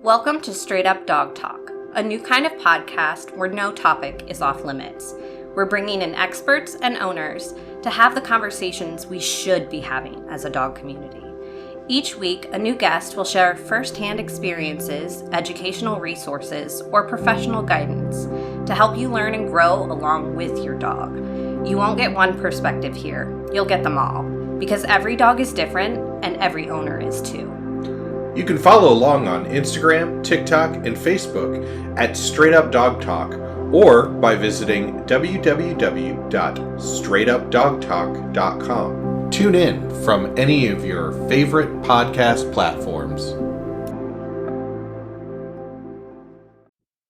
Welcome to Straight Up Dog Talk, a new kind of podcast where no topic is off limits. We're bringing in experts and owners to have the conversations we should be having as a dog community. Each week, a new guest will share firsthand experiences, educational resources, or professional guidance to help you learn and grow along with your dog. You won't get one perspective here, you'll get them all, because every dog is different and every owner is too. You can follow along on Instagram, TikTok, and Facebook at Straight Up Dog Talk, or by visiting www.straightupdogtalk.com. Tune in from any of your favorite podcast platforms.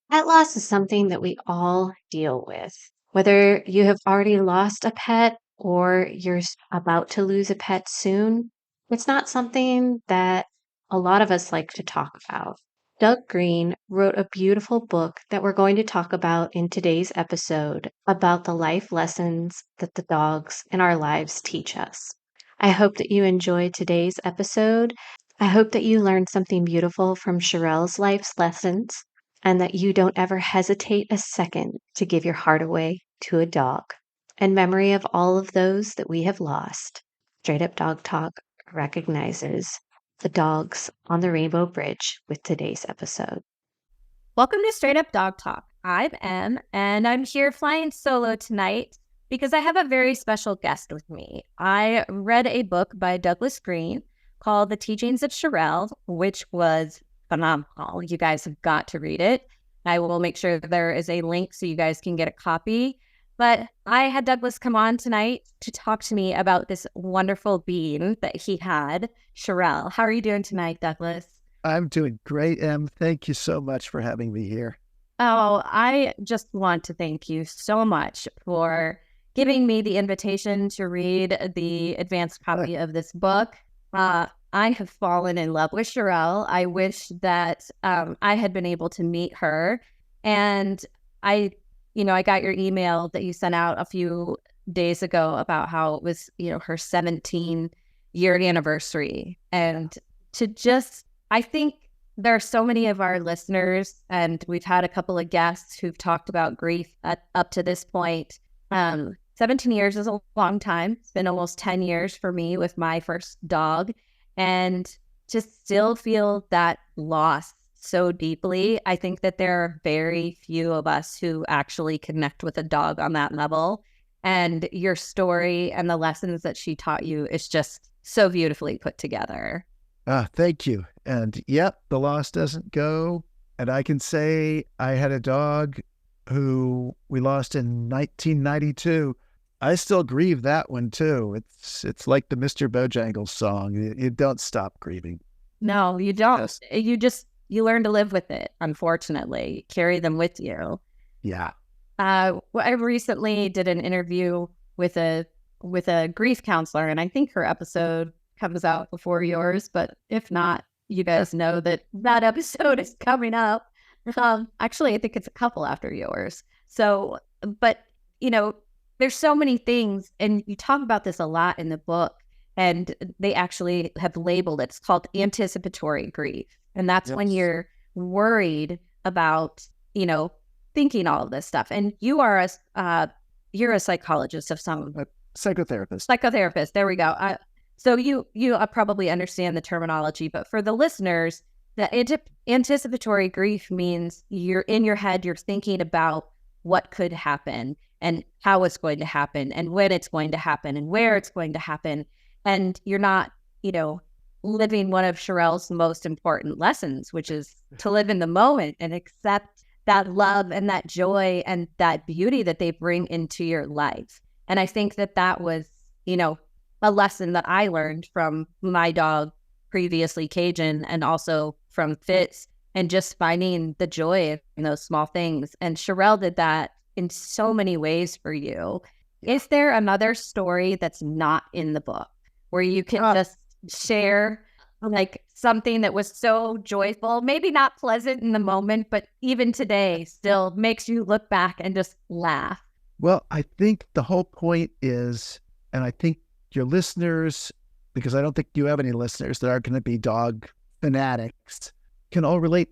Pet loss is something that we all deal with. Whether you have already lost a pet or you're about to lose a pet soon, it's not something that a lot of us like to talk about. Doug Green wrote a beautiful book that we're going to talk about in today's episode about the life lessons that the dogs in our lives teach us. I hope that you enjoyed today's episode. I hope that you learned something beautiful from Shirelle's life's lessons and that you don't ever hesitate a second to give your heart away to a dog. In memory of all of those that we have lost, Straight Up Dog Talk recognizes the dogs on the Rainbow Bridge with today's episode. Welcome to Straight Up Dog Talk. I'm Em, and I'm here flying solo tonight because I have a very special guest with me. I read a book by Douglas Green called The Teachings of Shirelle, which was phenomenal. You guys have got to read it. I will make sure there is a link so you guys can get a copy. But I had Douglas come on tonight to talk to me about this wonderful being that he had, Shirelle. How are you doing tonight, Douglas? I'm doing great, Em. Thank you so much for having me here. Oh, I just want to thank you so much for giving me the invitation to read the advanced copy of this book. I have fallen in love with Shirelle. I wish that I had been able to meet her. And I got your email that you sent out a few days ago about how it was, her 17-year anniversary. And I think there are so many of our listeners, and we've had a couple of guests who've talked about grief up to this point. 17 years is a long time. It's been almost 10 years for me with my first dog. And to still feel that loss so deeply, I think that there are very few of us who actually connect with a dog on that level. And your story and the lessons that she taught you is just so beautifully put together. Thank you. And yep, the loss doesn't go. And I can say I had a dog who we lost in 1992. I still grieve that one too. It's like the Mr. Bojangles song. You don't stop grieving. No, you don't. Yes. You learn to live with it, unfortunately. Carry them with you. Yeah. I recently did an interview with a grief counselor, and I think her episode comes out before yours, but if not, you guys know that episode is coming up. Actually, I think it's a couple after yours. So, but, there's so many things, and you talk about this a lot in the book, and they actually have labeled it. It's called anticipatory grief. And that's when you're worried about, thinking all of this stuff. And you're a psychologist of some psychotherapist. There we go. So you probably understand the terminology, but for the listeners, the anticipatory grief means you're in your head, you're thinking about what could happen and how it's going to happen and when it's going to happen and where it's going to happen. And you're not, living one of Shirelle's most important lessons, which is to live in the moment and accept that love and that joy and that beauty that they bring into your life. And I think that was, a lesson that I learned from my dog previously, Cajun, and also from Fitz, and just finding the joy in those small things. And Shirelle did that in so many ways for you. Is there another story that's not in the book where you can just share like something that was so joyful, maybe not pleasant in the moment, but even today still makes you look back and just laugh? Well, I think the whole point is, and I think your listeners, because I don't think you have any listeners that are going to be dog fanatics, can all relate.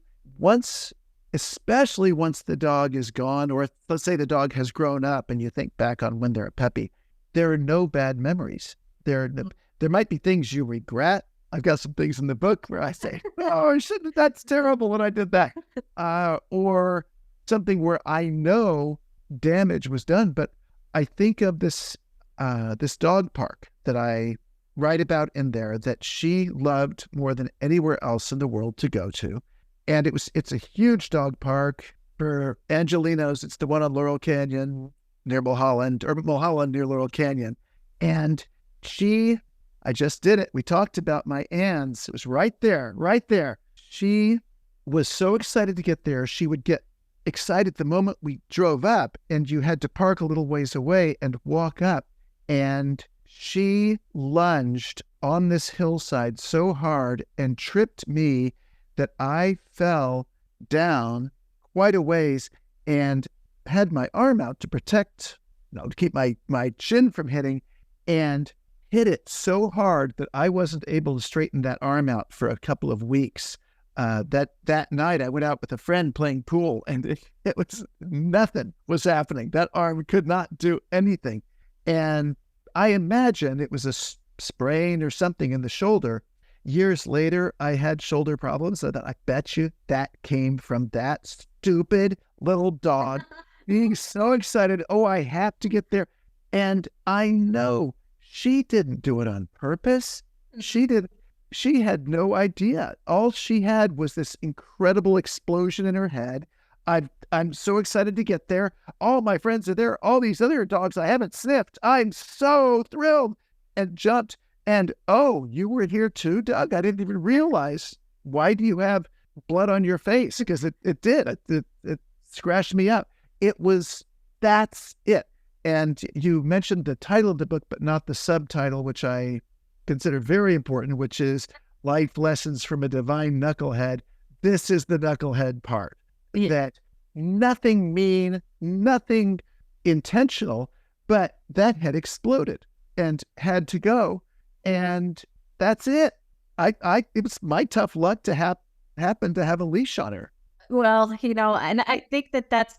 especially once the dog is gone, or let's say the dog has grown up and you think back on when they're a puppy, there are no bad memories. There might be things you regret. I've got some things in the book where I say, oh, I shouldn't, that's terrible when I did that. Or something where I know damage was done. But I think of this dog park that I write about in there that she loved more than anywhere else in the world to go to. And it's a huge dog park. For Angelinos, it's the one on Laurel Canyon near Mulholland, or Mulholland near Laurel Canyon. And I just did it. We talked about my Ann's. It was right there. She was so excited to get there. She would get excited the moment we drove up, and you had to park a little ways away and walk up. And she lunged on this hillside so hard and tripped me that I fell down quite a ways and had my arm out to protect, to keep my chin from hitting, and hit it so hard that I wasn't able to straighten that arm out for a couple of weeks. That night I went out with a friend playing pool, and it was nothing was happening. That arm could not do anything. And I imagine it was a sprain or something in the shoulder. Years later, I had shoulder problems, and I bet you that came from that stupid little dog being so excited. Oh, I have to get there. And I know she didn't do it on purpose. She had no idea. All she had was this incredible explosion in her head. I'm so excited to get there. All my friends are there. All these other dogs I haven't sniffed. I'm so thrilled, and jumped. And, oh, you were here too, Doug? I didn't even realize. Why do you have blood on your face? Because it did. It scratched me up. That's it. And you mentioned the title of the book, but not the subtitle, which I consider very important, which is Life Lessons from a Divine Knucklehead. This is the knucklehead part. Yeah. That nothing mean, nothing intentional, but that had exploded and had to go. And that's it. It was my tough luck to happen to have a leash on her. Well, and I think that's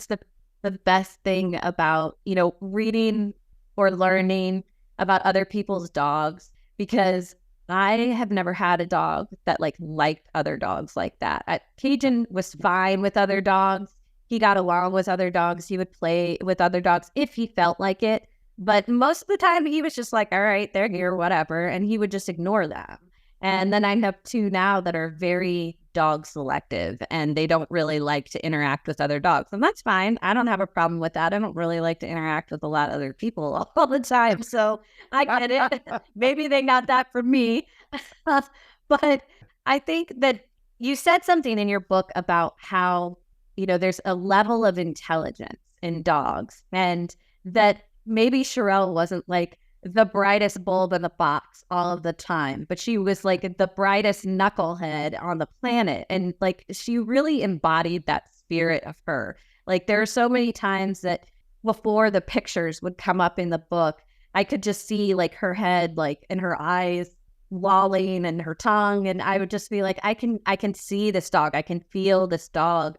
the best thing about, reading or learning about other people's dogs, because I have never had a dog that liked other dogs like that. Cajun was fine with other dogs. He got along with other dogs. He would play with other dogs if he felt like it. But most of the time he was just like, all right, they're here, whatever. And he would just ignore them. And then I have two now that are very dog selective, and they don't really like to interact with other dogs. And that's fine. I don't have a problem with that. I don't really like to interact with a lot of other people all the time. So I get it. Maybe they got that from me. But I think that you said something in your book about how, there's a level of intelligence in dogs, and that maybe Shirelle wasn't the brightest bulb in the box all of the time, but she was the brightest knucklehead on the planet. And she really embodied that spirit of her. There are so many times that before the pictures would come up in the book, I could just see her head, and her eyes lolling and her tongue. And I would just be I can see this dog. I can feel this dog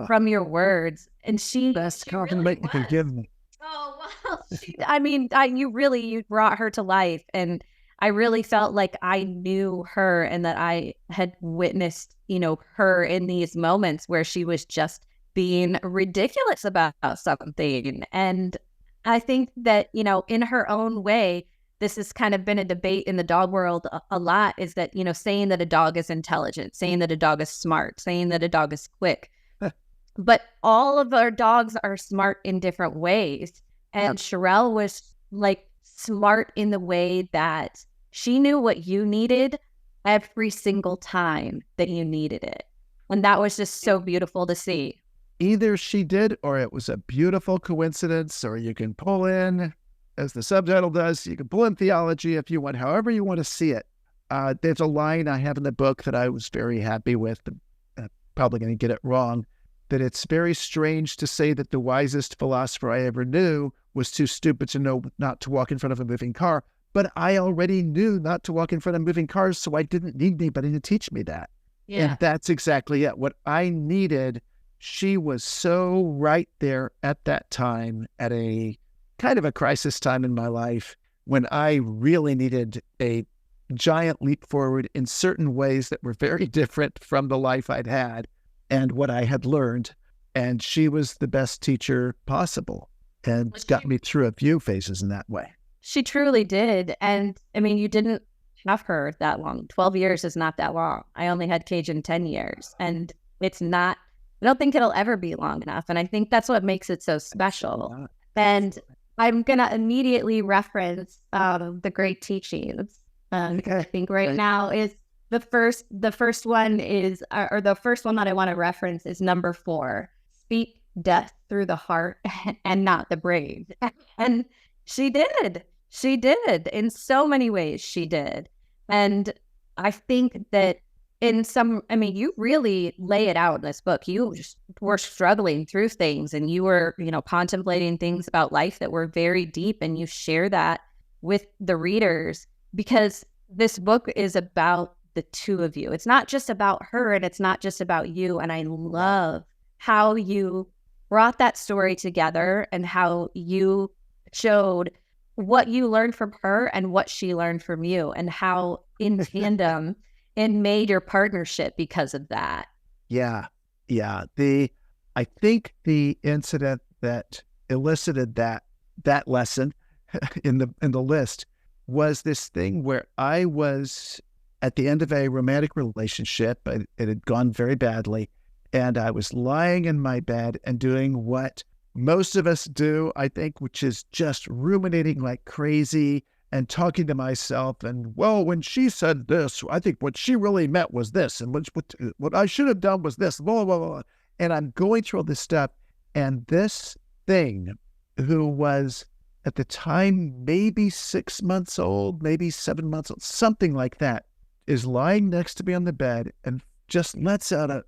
from your words. And best compliment you can give me. Oh, well, you brought her to life. And I really felt like I knew her, and that I had witnessed, her in these moments where she was just being ridiculous about something. And I think that, in her own way, this has kind of been a debate in the dog world a lot, is that, saying that a dog is intelligent, saying that a dog is smart, saying that a dog is quick. But all of our dogs are smart in different ways. And Shirelle was smart in the way that she knew what you needed every single time that you needed it. And that was just so beautiful to see. Either she did, or it was a beautiful coincidence, or you can pull in, as the subtitle does, you can pull in theology if you want, however you want to see it. There's a line I have in the book that I was very happy with. Probably going to get it wrong. That it's very strange to say that the wisest philosopher I ever knew was too stupid to know not to walk in front of a moving car. But I already knew not to walk in front of moving cars, so I didn't need anybody to teach me that. And that's exactly it. What I needed, she was so right there at that time, at a kind of a crisis time in my life, when I really needed a giant leap forward in certain ways that were very different from the life I'd had and what I had learned. And she was the best teacher possible and got me through a few phases in that way. She truly did. And I mean, you didn't have her that long. 12 years is not that long. I only had Cajun 10 years. And it's not, I don't think it'll ever be long enough. And I think that's what makes it so special. And I'm going to immediately reference the great teachings. I think right now is the first one is, or the first one that I want to reference is number 4, speak death through the heart and not the brain. And she did in so many ways. She did. And I think that you really lay it out in this book. You just were struggling through things, and you were, contemplating things about life that were very deep, and you share that with the readers, because this book is about the two of you. It's not just about her, and it's not just about you. And I love how you brought that story together and how you showed what you learned from her and what she learned from you, and how in tandem it made your partnership because of that. Yeah. I think the incident that elicited that lesson in the list was this thing where I was at the end of a romantic relationship. It had gone very badly, and I was lying in my bed and doing what most of us do, I think, which is just ruminating like crazy and talking to myself. And, well, when she said this, I think what she really meant was this, and what I should have done was this, blah, blah, blah. And I'm going through all this stuff, and this thing, who was at the time maybe 6 months old, maybe 7 months old, something like that, is lying next to me on the bed and just lets out a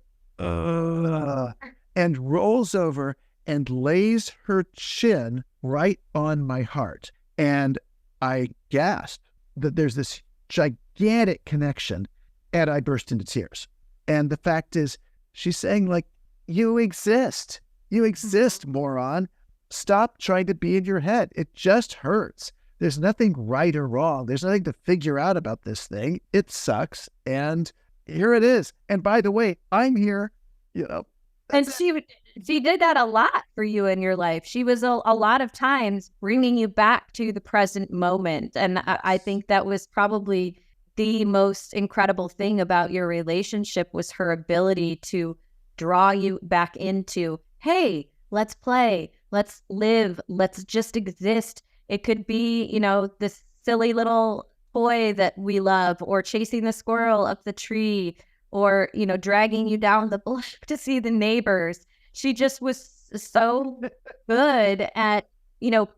and rolls over and lays her chin right on my heart. And I gasped that there's this gigantic connection, and I burst into tears. And the fact is, she's saying, like, you exist, moron. Stop trying to be in your head. It just hurts. There's nothing right or wrong. There's nothing to figure out about this thing. It sucks. And here it is. And by the way, I'm here, And she did that a lot for you in your life. She was a lot of times bringing you back to the present moment. And I think that was probably the most incredible thing about your relationship, was her ability to draw you back into, hey, let's play, let's live, let's just exist. It could be, this silly little toy that we love, or chasing the squirrel up the tree, or, dragging you down the block to see the neighbors. She just was so good at,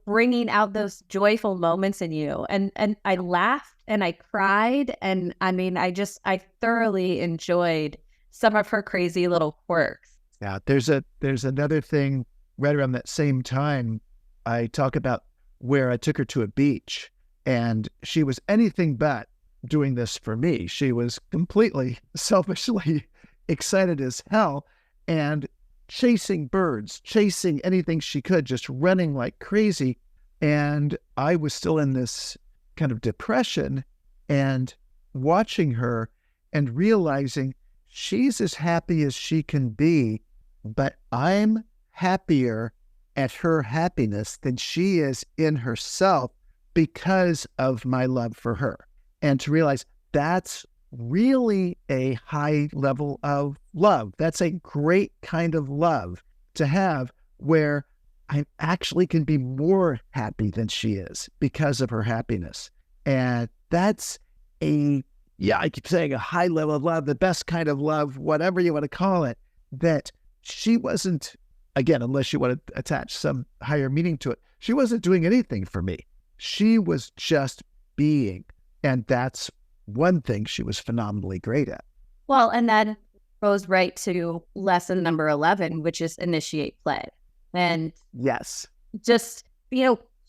bringing out those joyful moments in you. And I laughed and I cried. And I mean, I thoroughly enjoyed some of her crazy little quirks. Yeah, there's another thing right around that same time. I talk about where I took her to a beach, and she was anything but doing this for me. She was completely selfishly excited as hell and chasing birds, chasing anything she could, just running like crazy. And I was still in this kind of depression, and watching her and realizing she's as happy as she can be, but I'm happier at her happiness than she is in herself because of my love for her. And to realize that's really a high level of love. That's a great kind of love to have, where I actually can be more happy than she is because of her happiness. And that's I keep saying a high level of love, the best kind of love, whatever you want to call it, that she wasn't, again, unless you want to attach some higher meaning to it, she wasn't doing anything for me. She was just being. And that's one thing she was phenomenally great at. Well, and that goes right to lesson number 11, which is initiate play. And yes, just,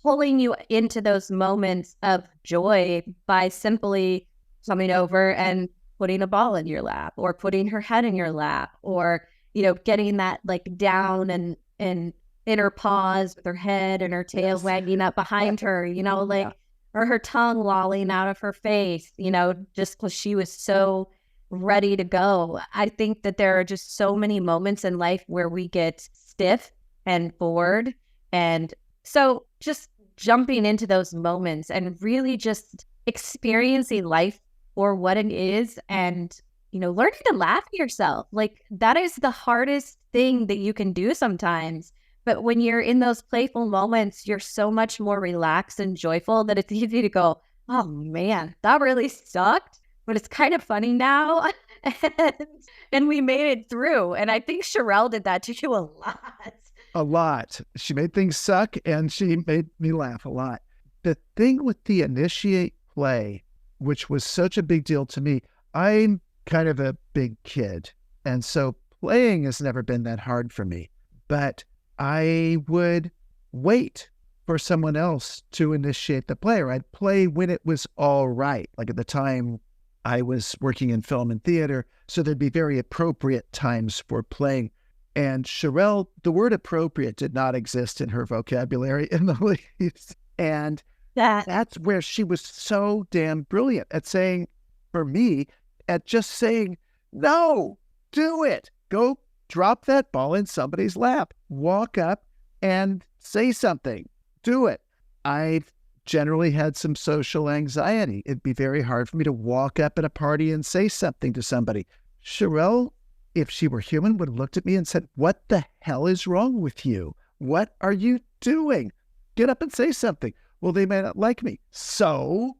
pulling you into those moments of joy by simply coming over and putting a ball in your lap or putting her head in your lap or, getting that like down and in her paws with her head and her tail wagging up behind her, or her tongue lolling out of her face, just because she was so ready to go. I think that there are just so many moments in life where we get stiff and bored. And so just jumping into those moments and really just experiencing life for what it is and, learning to laugh at yourself. Like that is the hardest thing that you can do sometimes. But when you're in those playful moments, you're so much more relaxed and joyful that it's easy to go, oh man, that really sucked, but it's kind of funny now. and we made it through. And I think Shirelle did that to you a lot. A lot. She made things suck and she made me laugh a lot. The thing with the initiate play, which was such a big deal to me, I'm kind of a big kid. And so playing has never been that hard for me. But I would wait for someone else to initiate the play, or I'd play when it was all right. Like at the time I was working in film and theater, so there'd be very appropriate times for playing. And Shirelle, the word appropriate did not exist in her vocabulary in the least. And that's where she was so damn brilliant at saying, for me, at just saying, no, do it. Go drop that ball in somebody's lap. Walk up and say something. Do it. I've generally had some social anxiety. It'd be very hard for me to walk up at a party and say something to somebody. Shirelle, if she were human, would have looked at me and said, what the hell is wrong with you? What are you doing? Get up and say something. Well, they may not like me. So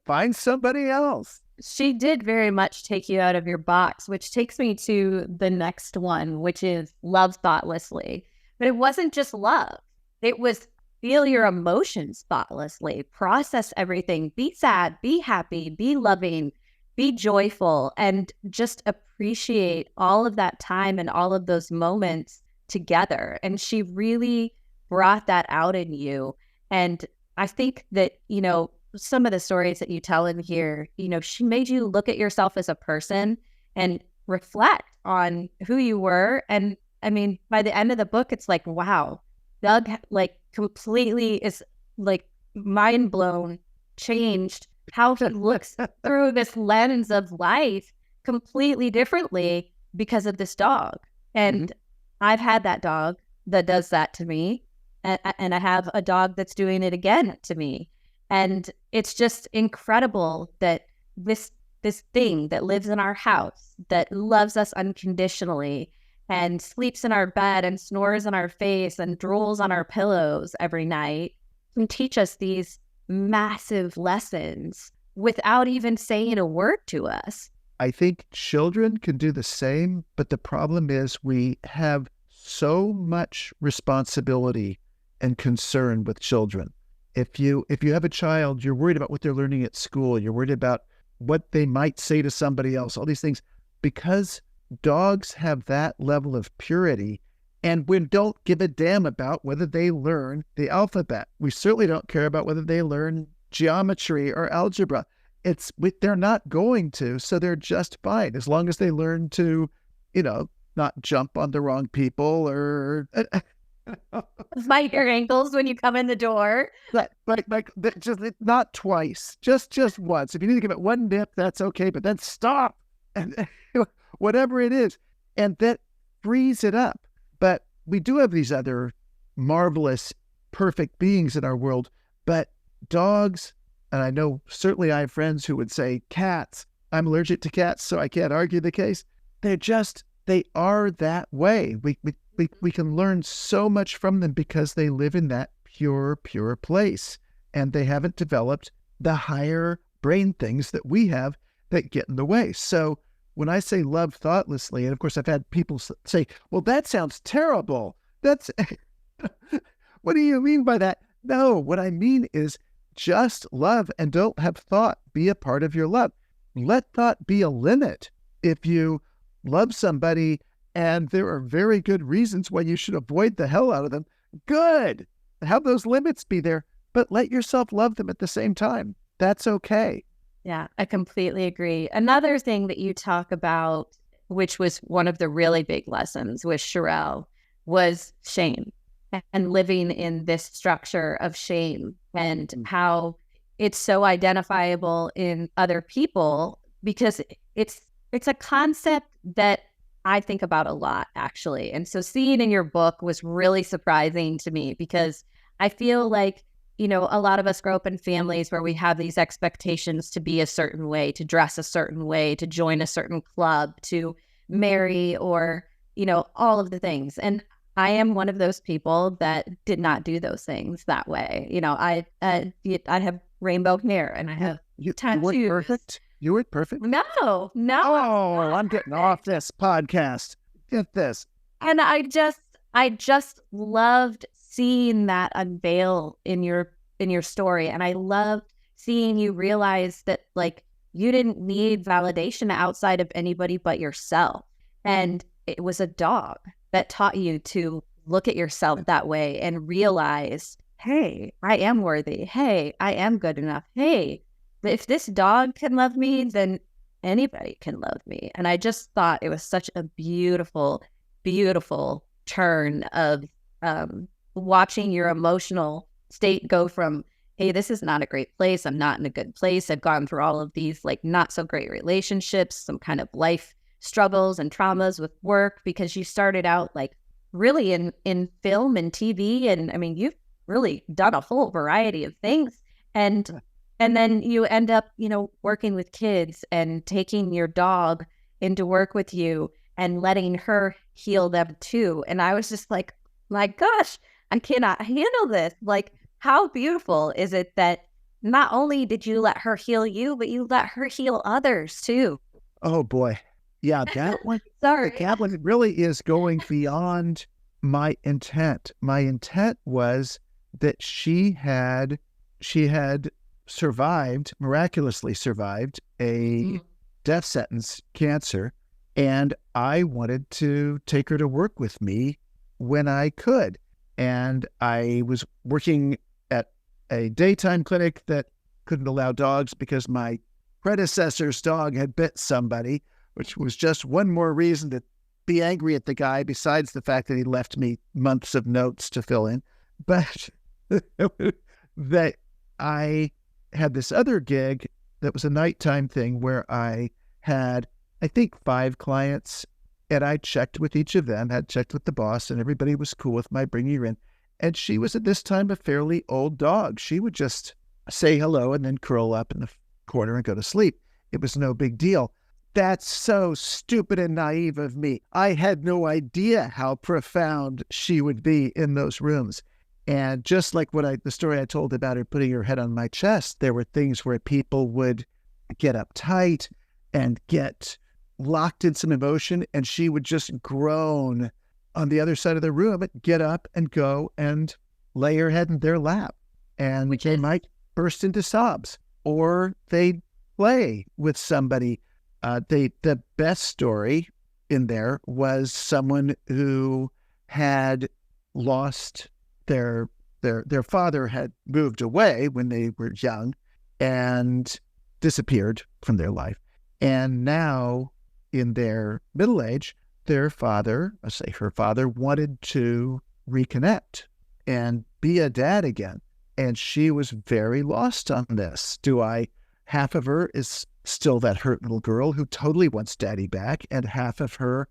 find somebody else. She did very much take you out of your box, which takes me to the next one, which is love thoughtlessly. But it wasn't just love. It was feel your emotions thoughtlessly, process everything, be sad, be happy, be loving, be joyful, and just appreciate all of that time and all of those moments together. And she really brought that out in you. And I think that, some of the stories that you tell in here, she made you look at yourself as a person and reflect on who you were. And I mean, by the end of the book, it's like, wow, Doug completely is mind blown, changed how he looks through this lens of life completely differently because of this dog. And I've had that dog that does that to me. And I have a dog that's doing it again to me. And it's just incredible that this thing that lives in our house, that loves us unconditionally and sleeps in our bed and snores in our face and drools on our pillows every night, can teach us these massive lessons without even saying a word to us. I think children can do the same, but the problem is we have so much responsibility and concern with children. If you have a child, you're worried about what they're learning at school. You're worried about what they might say to somebody else, all these things. Because dogs have that level of purity, and we don't give a damn about whether they learn the alphabet. We certainly don't care about whether they learn geometry or algebra. They're not going to, so they're just fine as long as they learn to, not jump on the wrong people or bite your ankles when you come in the door. Just not twice, just once. If you need to give it one nip, that's okay, but then stop, and whatever it is, and that frees it up. But we do have these other marvelous, perfect beings in our world, but dogs, and I know certainly I have friends who would say cats. I'm allergic to cats, so I can't argue the case. They are that way. We can learn so much from them because they live in that pure place, and they haven't developed the higher brain things that we have that get in the way. So when I say love thoughtlessly, and of course I've had people say, well, that sounds terrible. That's what do you mean by that? No, what I mean is just love and don't have thought be a part of your love. Let thought be a limit. If you love somebody and there are very good reasons why you should avoid the hell out of them, good. Have those limits be there, but let yourself love them at the same time. That's okay. Yeah, I completely agree. Another thing that you talk about, which was one of the really big lessons with Shirelle, was shame and living in this structure of shame and how it's so identifiable in other people because it's a concept that I think about a lot, actually. And so seeing in your book was really surprising to me because I feel like, a lot of us grow up in families where we have these expectations to be a certain way, to dress a certain way, to join a certain club, to marry, or, all of the things. And I am one of those people that did not do those things that way. I have rainbow hair and I have tattoos. You weren't perfect. You weren't perfect. No. Oh, I'm getting off this podcast. Get this. And I just loved seeing that unveil in your story. And I loved seeing you realize that like you didn't need validation outside of anybody but yourself. And it was a dog that taught you to look at yourself that way and realize, hey, I am worthy. Hey, I am good enough. Hey, if this dog can love me, then anybody can love me. And I just thought it was such a beautiful, beautiful turn of watching your emotional state go from, hey, this is not a great place. I'm not in a good place. I've gone through all of these like not so great relationships, some kind of life struggles and traumas with work, because you started out like really in film and TV. And I mean, you've really done a whole variety of things. And then you end up, working with kids and taking your dog into work with you and letting her heal them too. And I was just like, my gosh, I cannot handle this. Like, how beautiful is it that not only did you let her heal you, but you let her heal others too? Oh boy. Yeah, that one. Sorry. That one really is going beyond my intent. My intent was that she had miraculously survived a death sentence, cancer, and I wanted to take her to work with me when I could. And I was working at a daytime clinic that couldn't allow dogs because my predecessor's dog had bit somebody, which was just one more reason to be angry at the guy, besides the fact that he left me months of notes to fill in. But that I had this other gig that was a nighttime thing where I had, I think, 5 clients, and I checked with each of them, had checked with the boss, and everybody was cool with my bringing her in. And she was at this time a fairly old dog. She would just say hello and then curl up in the corner and go to sleep. It was no big deal. That's so stupid and naive of me. I had no idea how profound she would be in those rooms. And just like the story I told about her putting her head on my chest, there were things where people would get uptight and get locked in some emotion, and she would just groan on the other side of the room, get up and go and lay her head in their lap. And they might burst into sobs, or they'd play with somebody. The best story in there was someone who had lost their father, had moved away when they were young and disappeared from their life. And now in their middle age, her father wanted to reconnect and be a dad again. And she was very lost on this. Half of her is still that hurt little girl who totally wants daddy back, and half of her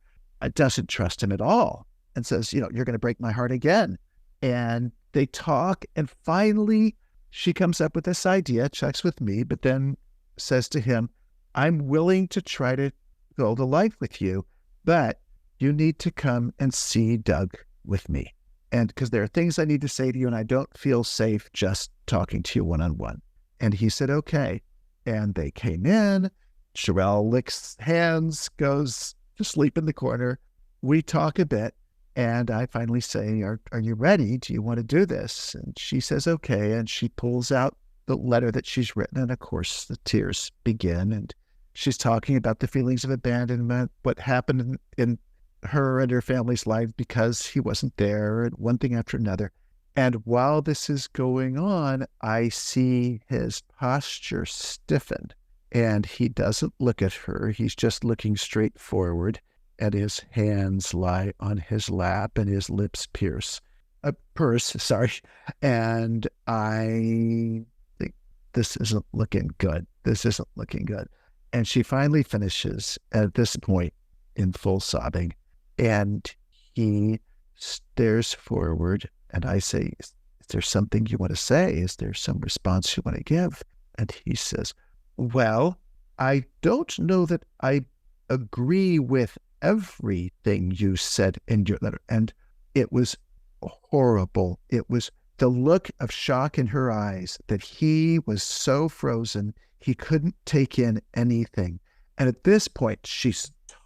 doesn't trust him at all and says, you're going to break my heart again. And they talk, and finally she comes up with this idea, checks with me, but then says to him, I'm willing to try to build a life with you, but you need to come and see Doug with me. And because there are things I need to say to you, and I don't feel safe just talking to you one-on-one. And he said, okay. And they came in. Shirelle licks hands, goes to sleep in the corner. We talk a bit, and I finally say, are you ready? Do you want to do this? And she says, okay. And she pulls out the letter that she's written. And of course, the tears begin. And she's talking about the feelings of abandonment, what happened in her and her family's life because he wasn't there, and one thing after another. And while this is going on, I see his posture stiffen. And he doesn't look at her. He's just looking straight forward, and his hands lie on his lap and his lips purse, sorry. And I think, this isn't looking good. This isn't looking good. And she finally finishes at this point in full sobbing. And he stares forward, and I say, is there something you want to say? Is there some response you want to give? And he says, well, I don't know that I agree with everything you said in your letter. And it was horrible. It was the look of shock in her eyes that he was so frozen, he couldn't take in anything. And at this point, she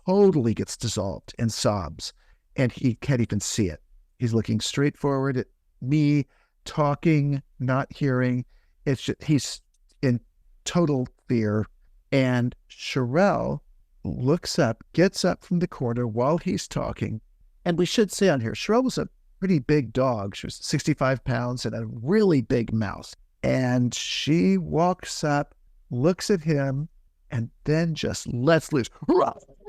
totally gets dissolved in sobs, and he can't even see it. He's looking straight forward at me, talking, not hearing. It's just, he's in total fear. And Shirelle looks up, gets up from the corner while he's talking. And we should say on here, Shirelle was a pretty big dog. She was 65 pounds and a really big mouth. And she walks up, looks at him, and then just lets loose.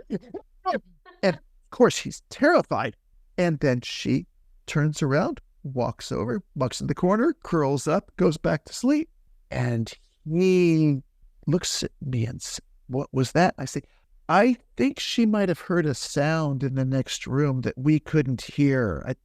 And of course, he's terrified. And then she turns around, walks over, walks in the corner, curls up, goes back to sleep. And he looks at me and says, what was that? I say, I think she might have heard a sound in the next room that we couldn't hear.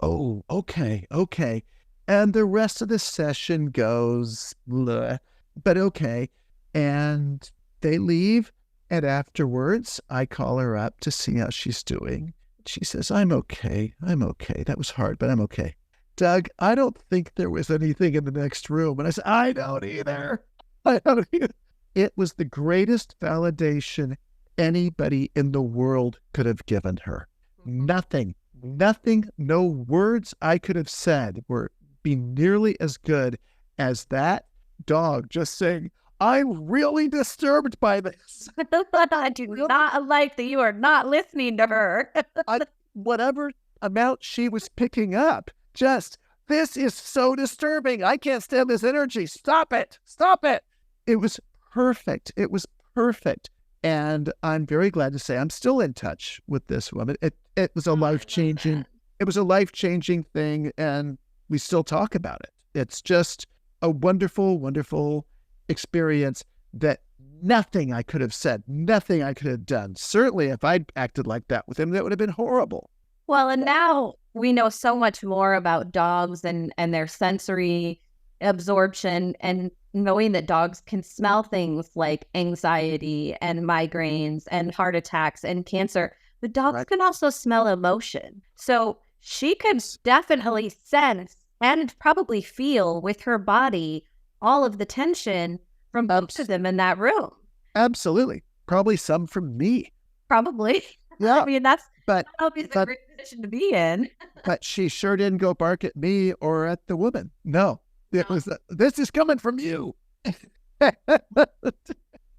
Oh, okay. And the rest of the session goes, bleh, but okay. And they leave. And afterwards, I call her up to see how she's doing. She says, I'm okay. That was hard, but I'm okay. Doug, I don't think there was anything in the next room. And I said, I don't either. It was the greatest validation anybody in the world could have given her. Nothing, no words I could have said were be nearly as good as that dog just saying, I'm really disturbed by this. I do not like that you are not listening to her. Whatever amount she was picking up, just, this is so disturbing. I can't stand this energy. Stop it. It was perfect. And I'm very glad to say I'm still in touch with this woman. It was a life-changing thing, and we still talk about it. It's just a wonderful, wonderful experience that nothing I could have said, nothing I could have done. Certainly if I'd acted like that with him, that would have been horrible. Well, and now we know so much more about dogs and their sensory absorption, and knowing that dogs can smell things like anxiety and migraines and heart attacks and cancer. The dogs can also smell emotion. So she could definitely sense and probably feel with her body all of the tension from both of them in that room. Absolutely. Probably some from me. Probably. Yeah. I mean, that's obviously a great position to be in. But she sure didn't go bark at me or at the woman. No. It was, this is coming from you. I'm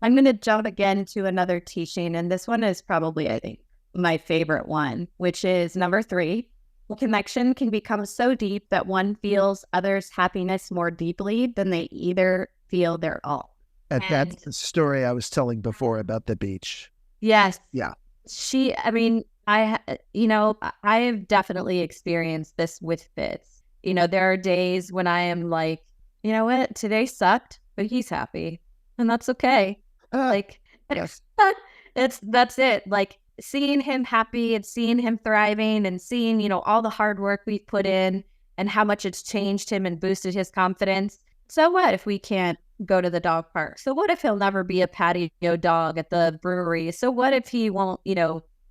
going to jump again to another teaching, and this one is probably, I think, my favorite one, which is number 3. The connection can become so deep that one feels others' happiness more deeply than they either feel their own. And that's the story I was telling before about the beach. Yes. Yeah. I have definitely experienced this with Fitz. There are days when I am like, you know what, today sucked, but he's happy, and that's okay. Yes. That's it. Like, seeing him happy and seeing him thriving and seeing, all the hard work we've put in and how much it's changed him and boosted his confidence. So what if we can't go to the dog park? So what if he'll never be a patio dog at the brewery? So what if he won't,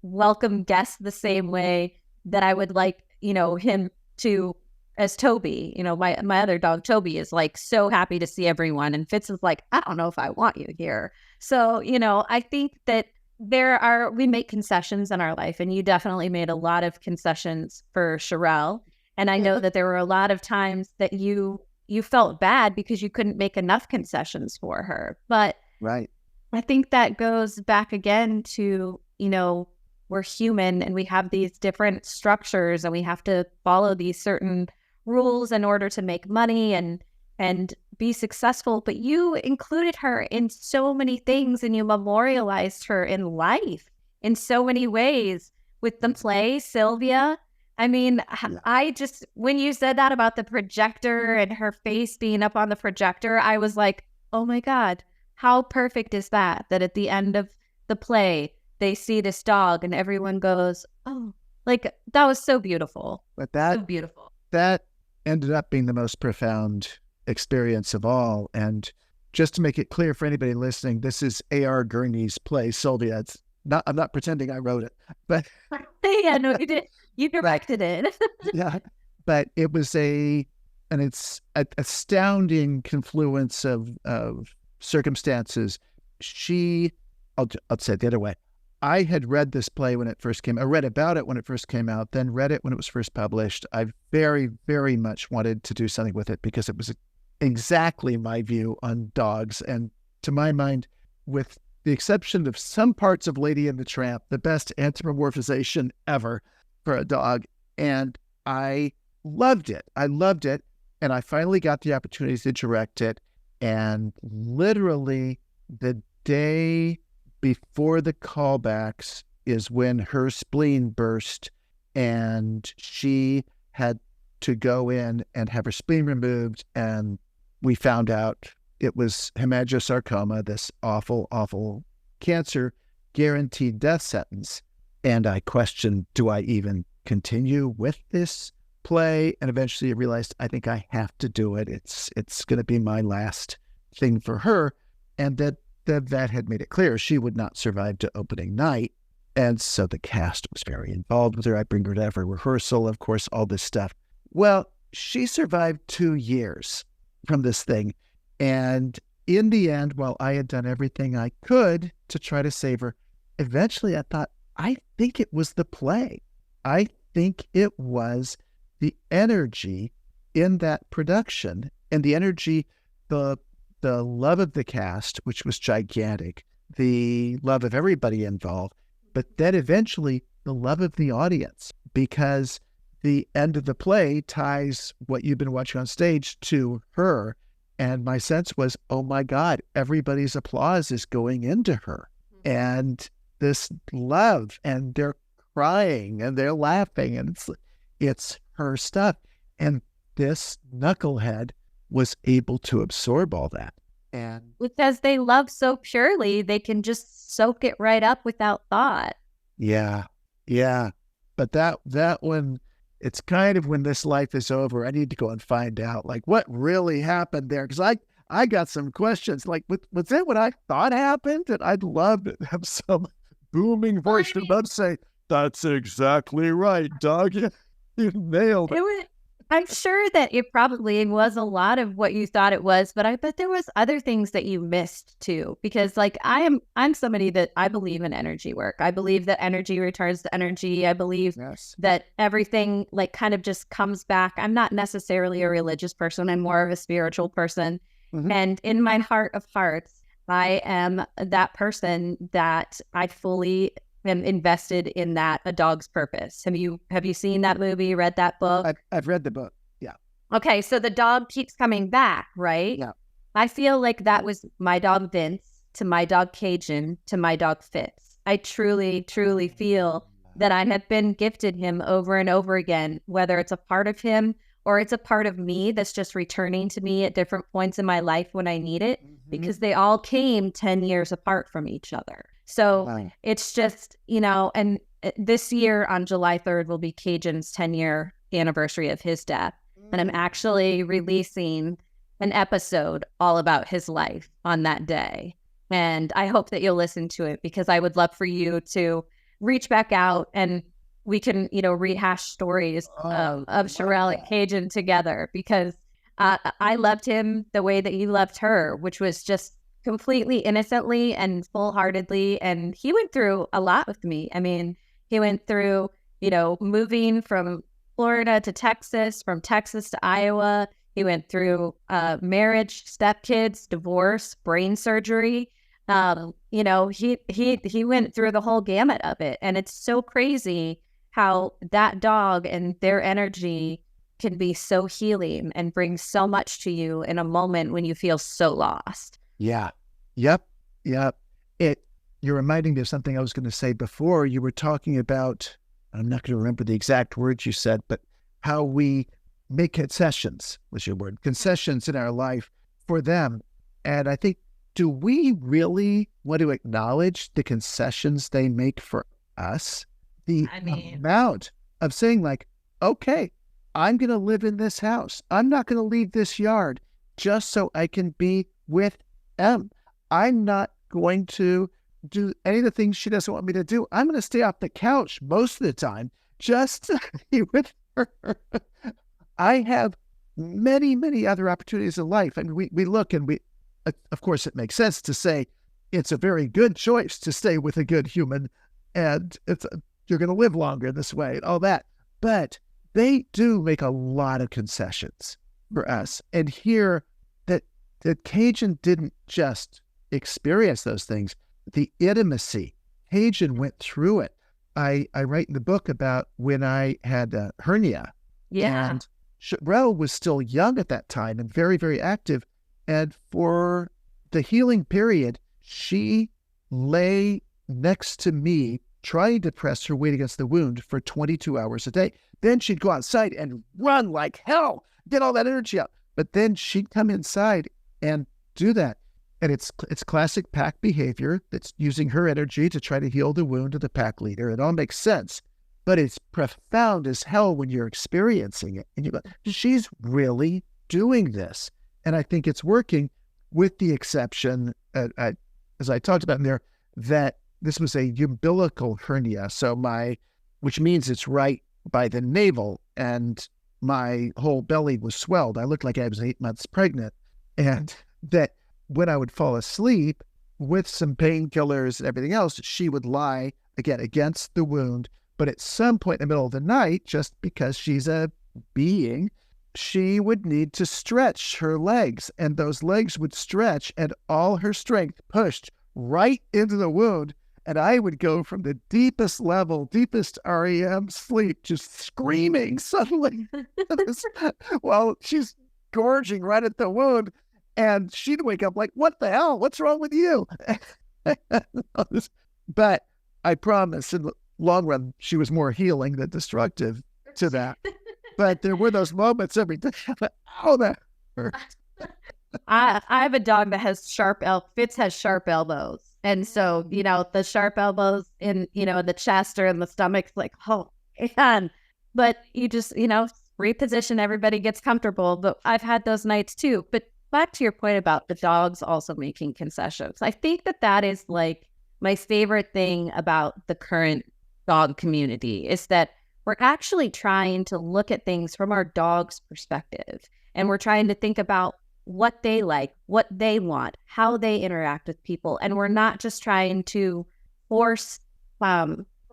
welcome guests the same way that I would like, him to as Toby? My other dog, Toby, is like so happy to see everyone. And Fitz is like, I don't know if I want you here. So, I think that we make concessions in our life, and you definitely made a lot of concessions for Shirelle. And I know that there were a lot of times that you felt bad because you couldn't make enough concessions for her. But right. I think that goes back again to, we're human and we have these different structures and we have to follow these certain rules in order to make money and and be successful, but you included her in so many things and you memorialized her in life in so many ways with the play, Sylvia. I mean, I just, when you said that about the projector and her face being up on the projector, I was like, oh my God, how perfect is that? That at the end of the play, they see this dog and everyone goes, oh, like that was so beautiful. But So beautiful. that ended up being the most profound experience of all. And just to make it clear for anybody listening, this is A.R. Gurney's play, Sylvia. I'm not pretending I wrote it, but yeah, no, you did. You directed it. yeah, but it was it's an astounding confluence of circumstances. I'll say it the other way. I had read this play when it first came. I read about it when it first came out, then read it when it was first published. I very, very much wanted to do something with it because it was exactly my view on dogs. And to my mind, with the exception of some parts of Lady and the Tramp, the best anthropomorphization ever for a dog. And I loved it. And I finally got the opportunity to direct it. And literally the day before the callbacks is when her spleen burst and she had to go in and have her spleen removed. And we found out it was hemangiosarcoma, this awful, awful cancer, guaranteed death sentence. And I questioned, do I even continue with this play? And eventually I realized, I think I have to do it. It's going to be my last thing for her. And that had made it clear she would not survive to opening night. And so the cast was very involved with her. I bring her to every rehearsal, of course, all this stuff. Well, she survived 2 years from this thing. And in the end, while I had done everything I could to try to save her, eventually I thought, I think it was the play. I think it was the energy in that production and the energy, the love of the cast, which was gigantic, the love of everybody involved, but then eventually the love of the audience, because the end of the play ties what you've been watching on stage to her. And my sense was, oh my God, everybody's applause is going into her. And this love, and they're crying and they're laughing, and it's her stuff. And this knucklehead was able to absorb all that. And because they love so purely, they can just soak it right up without thought. Yeah. But that one, it's kind of when this life is over, I need to go and find out like what really happened there. Because I got some questions like, was that what I thought happened? And I'd love to have some booming voice to say, that's exactly right, Doug. You nailed it. I'm sure that it probably was a lot of what you thought it was, but I bet there was other things that you missed too. Because like I'm somebody that I believe in energy work. I believe that energy returns to energy. I believe that everything like kind of just comes back. I'm not necessarily a religious person. I'm more of a spiritual person. Mm-hmm. And in my heart of hearts, I am that person that I fully am invested in that A Dog's Purpose. Have you seen that movie, read that book? I've read the book. Yeah. Okay. So the dog keeps coming back, right? Yeah. I feel like that was my dog Vince to my dog Cajun to my dog Fitz. I truly, truly feel that I have been gifted him over and over again, whether it's a part of him or it's a part of me that's just returning to me at different points in my life when I need it, because they all came 10 years apart from each other. So it's just, and this year on July 3rd will be Cajun's 10-year anniversary of his death. And I'm actually releasing an episode all about his life on that day. And I hope that you'll listen to it, because I would love for you to reach back out and we can, rehash stories of Shirelle and Cajun together, because I loved him the way that he loved her, which was just completely innocently and full-heartedly. And he went through a lot with me. I mean, he went through, moving from Florida to Texas, from Texas to Iowa. He went through marriage, stepkids, divorce, brain surgery. He went through the whole gamut of it. And it's so crazy how that dog and their energy can be so healing and bring so much to you in a moment when you feel so lost. Yeah. Yep. Yep. You're reminding me of something I was going to say before. You were talking about, I'm not going to remember the exact words you said, but how we make concessions was your word, concessions in our life for them. And I think, do we really want to acknowledge the concessions they make for us? The amount of saying like, okay, I'm going to live in this house. I'm not going to leave this yard just so I can be with M. I'm not going to do any of the things she doesn't want me to do. I'm going to stay off the couch most of the time just to be with her. I have many, many other opportunities in life. And we look and of course, it makes sense to say it's a very good choice to stay with a good human and you're going to live longer this way and all that. But they do make a lot of concessions for us. And here that Cajun didn't just experience those things. The intimacy, Cajun went through it. I write in the book about when I had a hernia. Yeah. And Shirelle was still young at that time and very, very active. And for the healing period, she lay next to me trying to press her weight against the wound for 22 hours a day. Then she'd go outside and run like hell, get all that energy out. But then she'd come inside and do that. And it's classic pack behavior that's using her energy to try to heal the wound of the pack leader. It all makes sense, but it's profound as hell when you're experiencing it. And you go, she's really doing this. And I think it's working, with the exception, as I talked about in there, that this was a umbilical hernia. So which means it's right by the navel, and my whole belly was swelled. I looked like I was 8 months pregnant. And that when I would fall asleep with some painkillers and everything else, she would lie again against the wound. But at some point in the middle of the night, just because she's a being, she would need to stretch her legs, and those legs would stretch and all her strength pushed right into the wound. And I would go from the deepest level, deepest REM sleep, just screaming suddenly while she's gorging right at the wound. And she'd wake up like, what the hell? What's wrong with you? But I promise in the long run, she was more healing than destructive to that. But there were those moments every day. Oh, that hurts. I have a dog that has Fitz has sharp elbows. And so, the sharp elbows in the chest or in the stomach, like, oh, man. But you just, reposition, everybody gets comfortable. But I've had those nights too. But back to your point about the dogs also making concessions. I think that is like my favorite thing about the current dog community is that we're actually trying to look at things from our dog's perspective. And we're trying to think about what they like, what they want, how they interact with people. And we're not just trying to force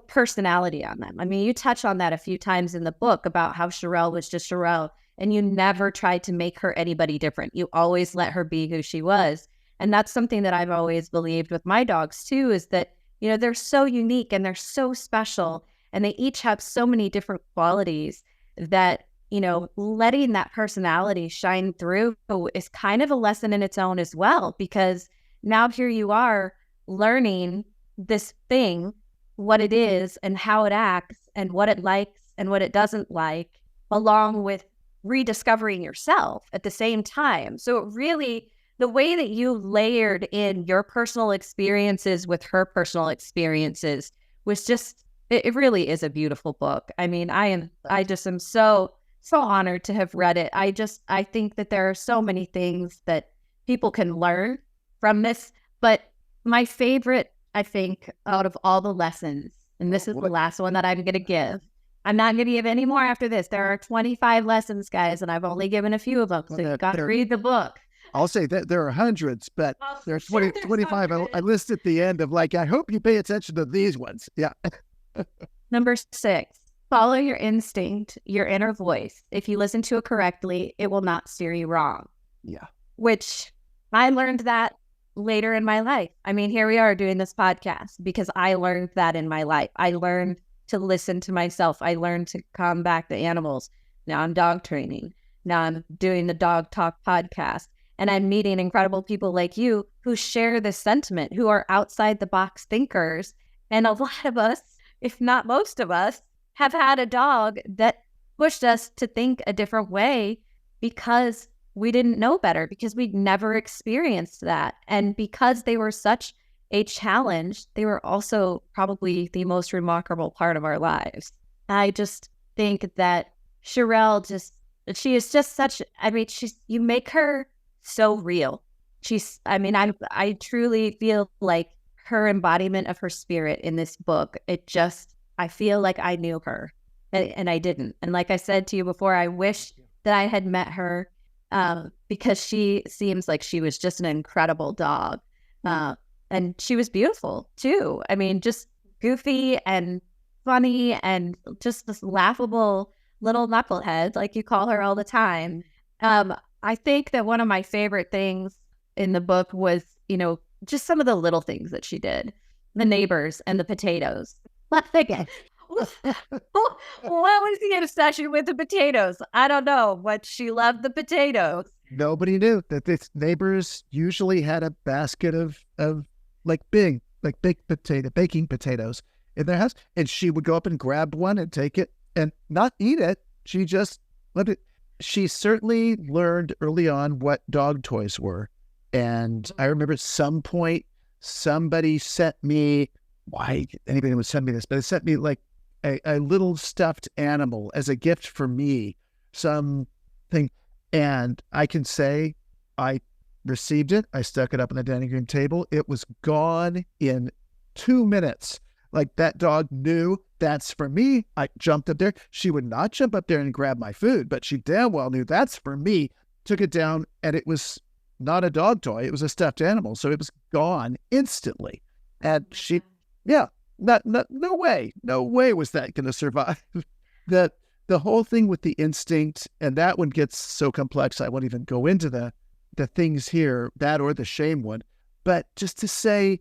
personality on them. I mean, you touch on that a few times in the book about how Shirelle was just Shirelle, and you never tried to make her anybody different. You always let her be who she was. And that's something that I've always believed with my dogs too, is that, they're so unique and they're so special, and they each have so many different qualities that, letting that personality shine through is kind of a lesson in its own as well, because now here you are learning this thing, what it is and how it acts and what it likes and what it doesn't like, along with rediscovering yourself at the same time. So it really, the way that you layered in your personal experiences with her personal experiences was just, it really is a beautiful book. I mean, I just am so honored to have read it. I think that there are so many things that people can learn from this, but my favorite, I think, out of all the lessons, and this is the last one that I'm going to give. I'm not going to give any more after this. There are 25 lessons, guys, and I've only given a few of them, so you've got to read the book. I'll say that there are hundreds, but there's 25 I list at the end of like, I hope you pay attention to these ones. Yeah. Number 6, follow your instinct, your inner voice. If you listen to it correctly, it will not steer you wrong. Yeah. Which I learned that later in my life. I mean, here we are doing this podcast because I learned that in my life. I learned to listen to myself. I learned to come back to animals. Now I'm dog training. Now I'm doing the Dog Talk podcast. And I'm meeting incredible people like you who share this sentiment, who are outside the box thinkers. And a lot of us, if not most of us, have had a dog that pushed us to think a different way because we didn't know better, because we'd never experienced that. And because they were such a challenge, they were also probably the most remarkable part of our lives. I just think that Shirelle she is just such, I mean, you make her so real. I truly feel like her embodiment of her spirit in this book, I feel like I knew her and I didn't. And like I said to you before, I wish that I had met her because she seems like she was just an incredible dog. And she was beautiful too. I mean, just goofy and funny and just this laughable little knucklehead, like you call her all the time. I think that one of my favorite things in the book was, just some of the little things that she did. The neighbors and the potatoes. Let's think it. What was the obsession with the potatoes? I don't know, but she loved the potatoes. Nobody knew that this neighbors usually had a basket of baking potatoes in their house, and she would go up and grab one and take it and not eat it. She just let it. She certainly learned early on what dog toys were. And I remember at some point somebody sent me, why anybody would send me this, but it sent me like a little stuffed animal as a gift for me, something. And I can say I received it. I stuck it up on the dining room table. It was gone in 2 minutes. Like, that dog knew that's for me. I jumped up there. She would not jump up there and grab my food, but she damn well knew that's for me. Took it down, and it was not a dog toy. It was a stuffed animal. So it was gone instantly. And she, no way was that going to survive. The whole thing with the instinct, and that one gets so complex, I won't even go into the things here, that or the shame one. But just to say,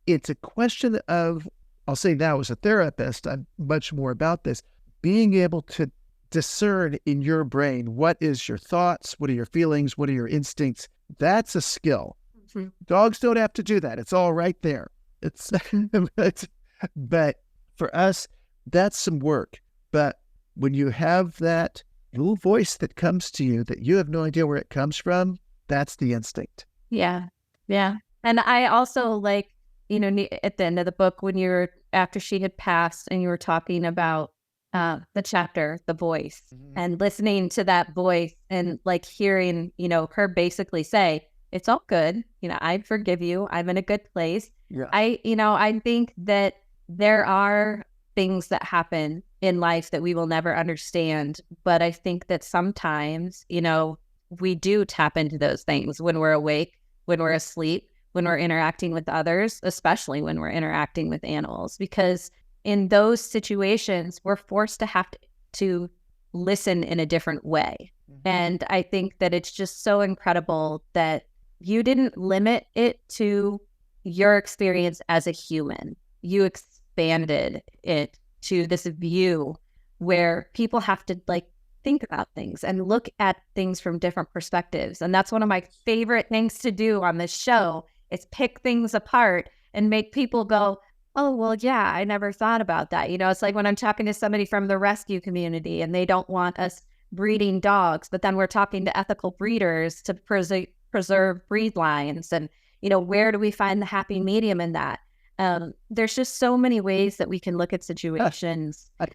it's a question of, I'll say now as a therapist, I'm much more about this, being able to discern in your brain, what is your thoughts, what are your feelings, what are your instincts. That's a skill. Mm-hmm. Dogs don't have to do that. It's all right there. But for us, that's some work. But when you have that little voice that comes to you that you have no idea where it comes from, that's the instinct. Yeah. Yeah. And I also like, at the end of the book, after she had passed and you were talking about the chapter, the voice, mm-hmm. and listening to that voice and like hearing, her basically say, it's all good. I forgive you. I'm in a good place. Yeah. I think that there are things that happen in life that we will never understand. But I think that sometimes, we do tap into those things when we're awake, when we're asleep, when we're interacting with others, especially when we're interacting with animals, because in those situations, we're forced to have to listen in a different way. Mm-hmm. And I think that it's just so incredible that you didn't limit it to your experience as a human. You expanded it to this view where people have to think about things and look at things from different perspectives. And that's one of my favorite things to do on this show, is pick things apart and make people go, oh, well, yeah, I never thought about that. It's like when I'm talking to somebody from the rescue community and they don't want us breeding dogs, but then we're talking to ethical breeders to preserve breed lines. And, where do we find the happy medium in that? There's just so many ways that we can look at situations I'd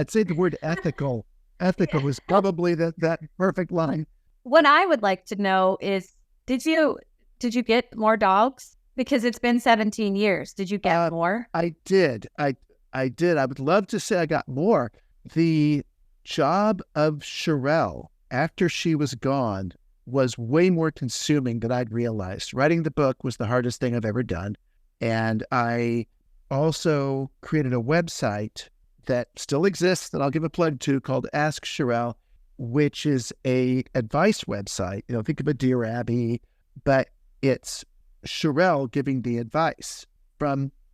say the word ethical. Ethical is probably that perfect line. What I would like to know is, did you get more dogs? Because it's been 17 years. Did you get more? I did. I did. I would love to say I got more. The job of Shirelle after she was gone was way more consuming than I'd realized. Writing the book was the hardest thing I've ever done. And I also created a website that still exists that I'll give a plug to, called Ask Shirelle, which is a advice website. Think of a Dear Abby, but it's Shirelle giving the advice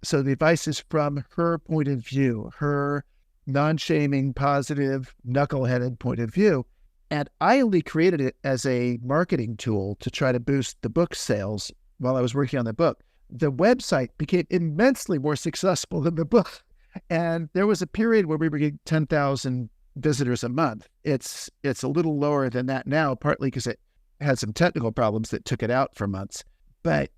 so the advice is from her point of view, her non-shaming, positive, knuckleheaded point of view. And I only created it as a marketing tool to try to boost the book sales while I was working on the book. The website became immensely more successful than the book. And there was a period where we were getting 10,000 visitors a month. It's a little lower than that now, partly because it had some technical problems that took it out for months. But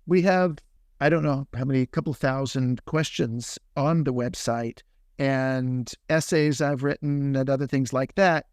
we have, I don't know how many, couple thousand questions on the website and essays I've written and other things like that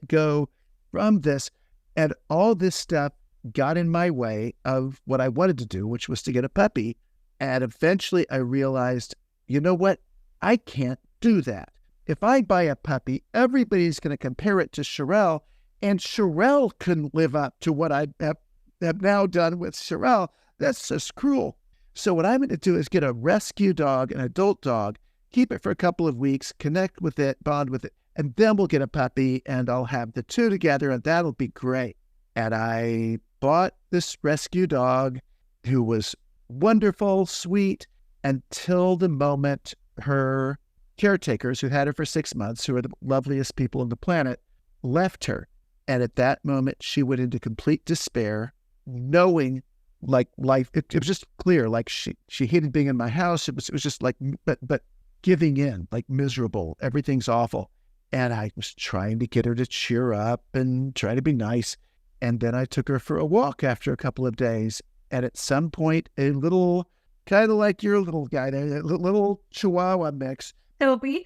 go from this. And all this stuff got in my way of what I wanted to do, which was to get a puppy. And eventually I realized, you know what? I can't do that. If I buy a puppy, everybody's going to compare it to Shirelle, and Shirelle couldn't live up to what I have now done with Shirelle. That's just cruel. So what I'm going to do is get a rescue dog, an adult dog, keep it for a couple of weeks, connect with it, bond with it, and then we'll get a puppy, and I'll have the two together, and that'll be great. And I bought this rescue dog who was wonderful, sweet, until the moment her caretakers, who had her for 6 months, who are the loveliest people on the planet, left her. And at that moment, she went into complete despair, knowing like life, it was just clear, like she hated being in my house. It was just like, but giving in, like miserable, everything's awful. And I was trying to get her to cheer up and try to be nice. And then I took her for a walk after a couple of days. And at some point, a little, kind of like your little guy there, a little Chihuahua mix, Toby,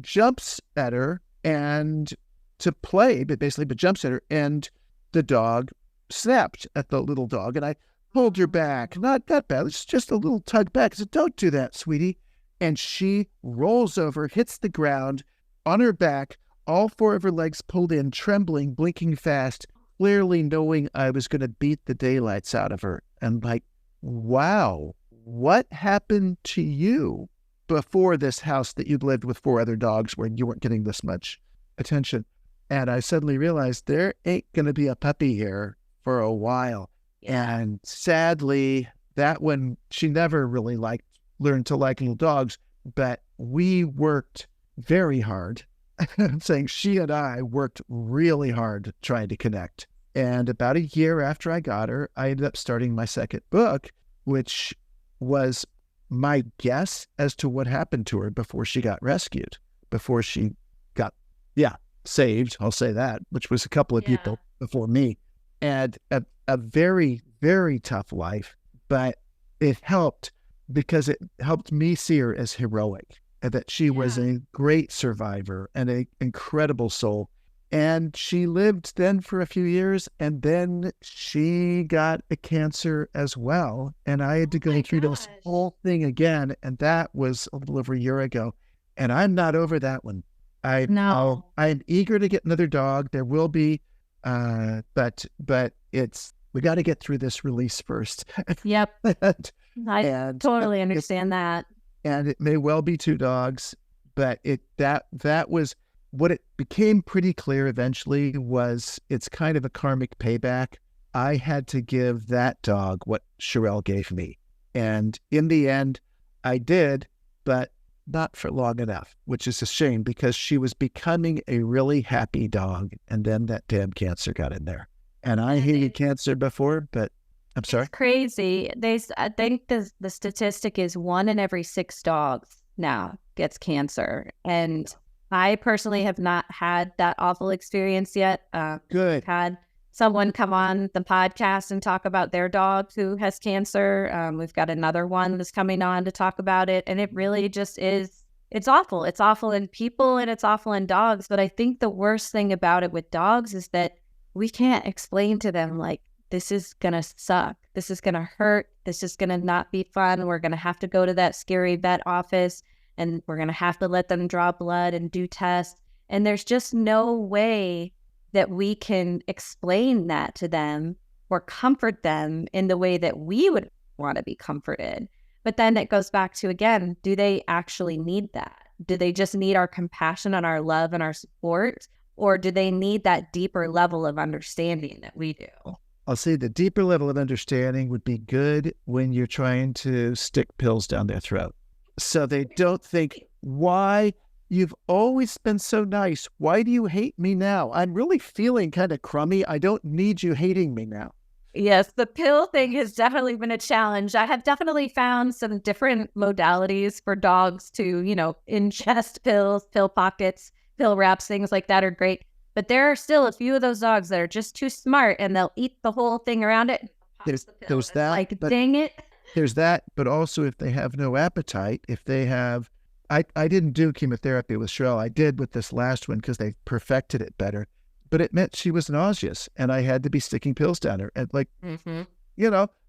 jumps at her and to play, but jumps at her, and the dog snapped at the little dog. And I pulled her back, not that bad, it's just a little tug back. I said, don't do that, sweetie. And she rolls over, hits the ground on her back, all 4 of her legs pulled in, trembling, blinking fast, clearly knowing I was going to beat the daylights out of her. And like, wow, what happened to you before this house that you'd lived with 4 other dogs where you weren't getting this much attention? And I suddenly realized there ain't going to be a puppy here for a while. Yeah. And sadly, that one, she never really learned to like little dogs, but we worked very hard. I'm saying she and I worked really hard trying to connect. And about a year after I got her, I ended up starting my second book, which was my guess as to what happened to her before she got rescued, before she got, saved, I'll say that, which was a couple of people before me. And a very, very tough life, but it helped because it helped me see her as heroic, and that she was a great survivor and an incredible soul. And she lived then for a few years, and then she got a cancer as well. And I had to go through this whole thing again, and that was a little over a year ago. And I'm not over that one. I'm eager to get another dog. There will be, but we got to get through this release first. Yep. I totally understand that. And it may well be 2 dogs, but that was what it became pretty clear eventually was it's kind of a karmic payback. I had to give that dog what Shirelle gave me. And in the end, I did, but not for long enough, which is a shame because she was becoming a really happy dog. And then that damn cancer got in there. And I hated cancer before, but I'm sorry. It's crazy. I think the statistic is 1 in every 6 dogs now gets cancer. And I personally have not had that awful experience yet. Good. Had someone come on the podcast and talk about their dog who has cancer. We've got another one that's coming on to talk about it. And it really just is, it's awful. It's awful in people and it's awful in dogs. But I think the worst thing about it with dogs is that we can't explain to them, like, this is going to suck. This is going to hurt. This is going to not be fun. We're going to have to go to that scary vet office and we're going to have to let them draw blood and do tests. And there's just no way that we can explain that to them or comfort them in the way that we would want to be comforted. But then it goes back to, again, do they actually need that? Do they just need our compassion and our love and our support? Or do they need that deeper level of understanding that we do? I'll say the deeper level of understanding would be good when you're trying to stick pills down their throat. So they don't think Why? You've always been so nice. Why do you hate me now? I'm really feeling kind of crummy. I don't need you hating me now. Yes, the pill thing has definitely been a challenge. I have definitely found some different modalities for dogs to, ingest pills, pill pockets, pill wraps, things like that are great. But there are still a few of those dogs that are just too smart and they'll eat the whole thing around it. There's that. Like, dang it. There's that, but also if they have no appetite, if they have, I didn't do chemotherapy with Shirelle. I did with this last one because they perfected it better. But it meant she was nauseous and I had to be sticking pills down her. And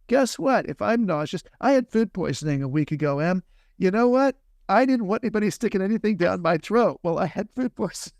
guess what? If I'm nauseous, I had food poisoning a week ago, Em. You know what? I didn't want anybody sticking anything down my throat. Well, I had food poisoning.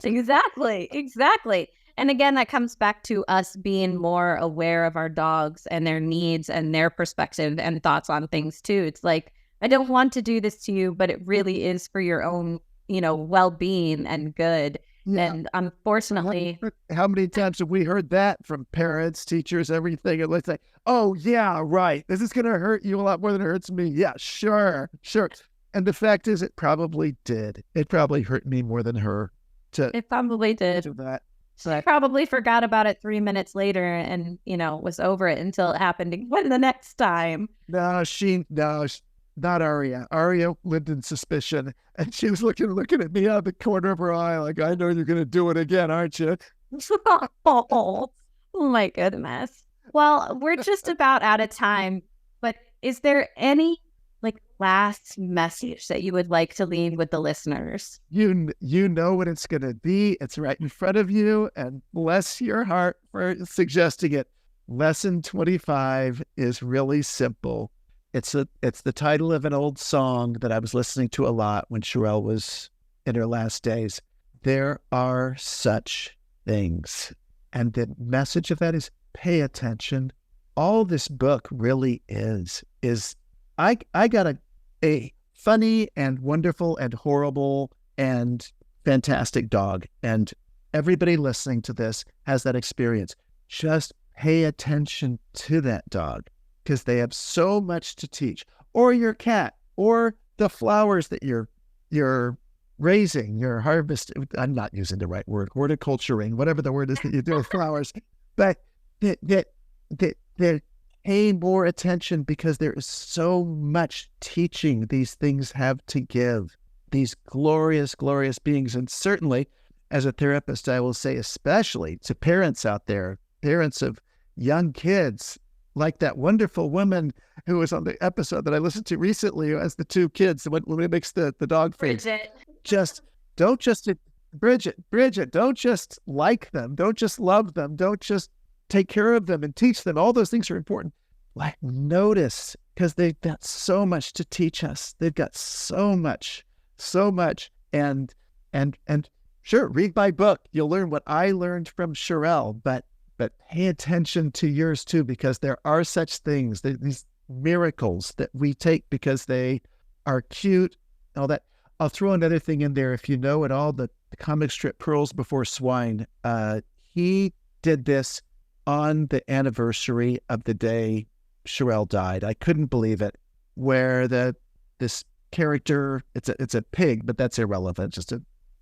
Exactly. And again, that comes back to us being more aware of our dogs and their needs and their perspective and thoughts on things too. It's like, I don't want to do this to you, but it really is for your own, well-being and good. Yeah. And unfortunately, how many times have we heard that from parents, teachers, everything? And let's say, oh, yeah, right. This is going to hurt you a lot more than it hurts me. Yeah, sure. And the fact is, it probably did. It probably hurt me more than her. It probably did. That. So I probably forgot about it 3 minutes later and, was over it until it happened again the next time. No, not Aria. Aria lived in suspicion, and she was looking at me out of the corner of her eye like, I know you're going to do it again, aren't you? Oh, my goodness. Well, we're just about out of time, but is there any last message that you would like to leave with the listeners? You know what it's going to be. It's right in front of you, and bless your heart for suggesting it. Lesson 25 is really simple. It's the title of an old song that I was listening to a lot when Shirelle was in her last days. There are such things. And the message of that is pay attention. All this book really is I got a funny and wonderful and horrible and fantastic dog. And everybody listening to this has that experience. Just pay attention to that dog, because they have so much to teach, or your cat, or the flowers that you're raising, you're harvesting. I'm not using the right word, horticulturing, whatever the word is that you do with flowers, but that pay more attention, because there is so much teaching these things have to give, these glorious, glorious beings. And certainly as a therapist, I will say, especially to parents out there, parents of young kids, like that wonderful woman who was on the episode that I listened to recently, who has the two kids, when it makes the dog face. Bridget, don't just like them. Don't just love them. Don't just take care of them and teach them. All those things are important. Notice, because they've got so much to teach us. They've got so much. And sure, read my book. You'll learn what I learned from Shirelle, but pay attention to yours too, because there are such things, these miracles that we take because they are cute, all that. I'll throw another thing in there. If you know at all, the comic strip Pearls Before Swine, he did this on the anniversary of the day Shirelle died. I couldn't believe it, where this character, it's a pig, but that's irrelevant.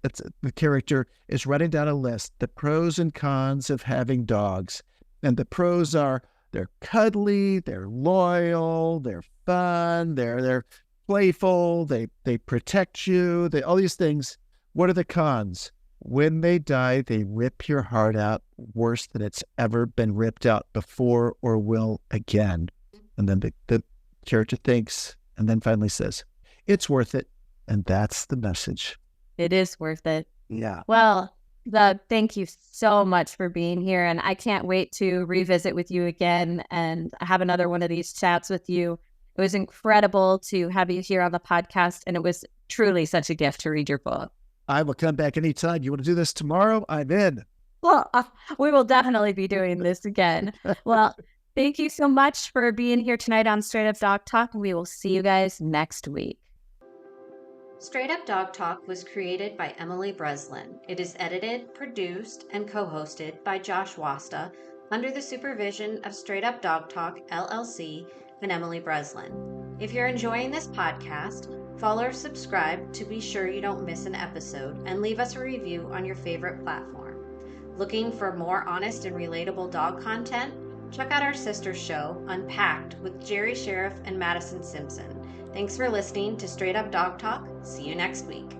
The character is writing down a list, the pros and cons of having dogs. And the pros are they're cuddly, they're loyal, they're fun, they're playful, they protect you, all these things. What are the cons? When they die, they rip your heart out worse than it's ever been ripped out before or will again. And then the character thinks, and then finally says, it's worth it. And that's the message. It is worth it. Yeah. Well, Doug, thank you so much for being here. And I can't wait to revisit with you again and have another one of these chats with you. It was incredible to have you here on the podcast. And it was truly such a gift to read your book. I will come back anytime. You want to do this tomorrow? I'm in. Well, we will definitely be doing this again. Well, thank you so much for being here tonight on Straight Up Dog Talk. We will see you guys next week. Straight Up Dog Talk was created by Emily Breslin. It is edited, produced, and co-hosted by Josh Wasta under the supervision of Straight Up Dog Talk, LLC, and Emily Breslin. If you're enjoying this podcast, Follow or subscribe to be sure you don't miss an episode, and leave us a review on your favorite platform. Looking for more honest and relatable dog content? Check out our sister show, Unpacked, with Jerry Sheriff and Madison Simpson. Thanks for listening to Straight Up Dog Talk. See you next week.